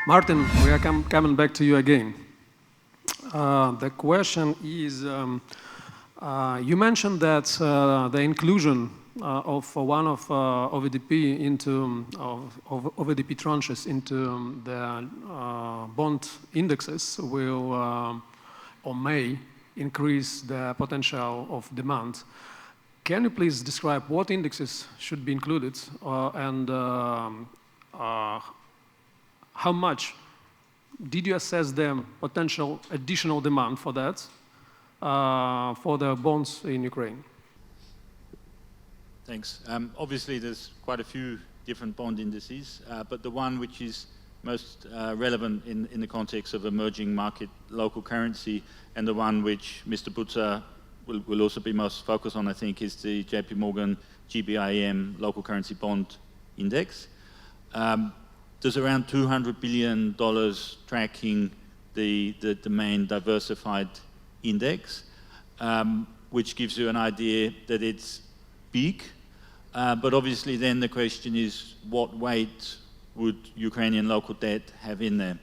Martin, we are coming back to you again. The question is, you mentioned that the inclusion of one of OVDP into OVDP tranches into the bond indexes will or may increase the potential of demand. Can you please describe what indexes should be included and how much did you assess the potential additional demand for that, for the bonds in Ukraine? Thanks. Obviously, there's quite a few different bond indices, but the one which is most relevant in the context of emerging market local currency, and the one which Mr. Butzer will also be most focused on, I think, is the JP Morgan GBI-EM local currency bond index. There's around $200 billion tracking the main diversified index, which gives you an idea that it's big. But obviously then the question is, what weight would Ukrainian local debt have in there?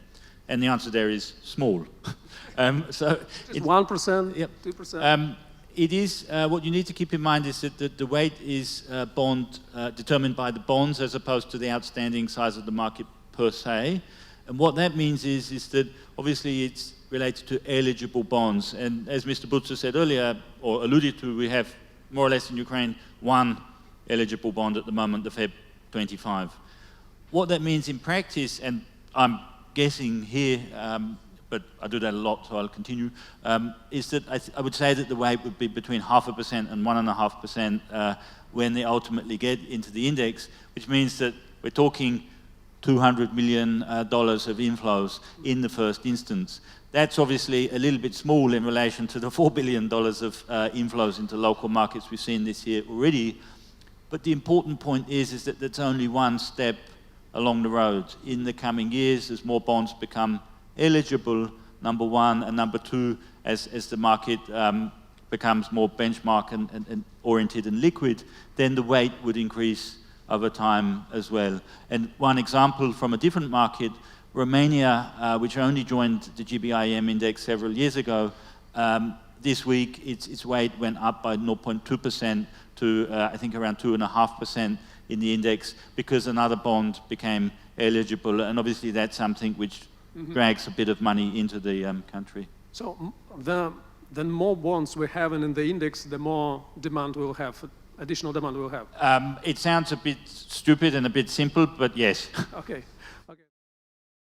And the answer there is small. So it's 1%, yep. 2%? It is, what you need to keep in mind is that the weight is determined by the bonds as opposed to the outstanding size of the market per se. And what that means is that obviously it's related to eligible bonds. And as Mr. Butzer said earlier, or alluded to, we have more or less in Ukraine one eligible bond at the moment, the Feb 25. What that means in practice, and I'm guessing here, but I do that a lot, so I'll continue, is that I would say that the weight would be between 0.5% and 1.5% when they ultimately get into the index, which means that we're talking $200 million of inflows in the first instance. That's obviously a little bit small in relation to the $4 billion of inflows into local markets we've seen this year already. But the important point is that that's only one step along the road. In the coming years, as more bonds become eligible, number one, and number two, as the market becomes more benchmark and oriented and liquid, then the weight would increase over time as well. And one example from a different market, Romania, which only joined the GBI-EM index several years ago, this week its weight went up by 0.2% to I think around 2.5% in the index because another bond became eligible, and obviously that's something which drags a bit of money into the country. So the more bonds we have in the index, the more demand we'll have, additional demand we'll have. It sounds a bit stupid and a bit simple, but yes. Okay. Okay.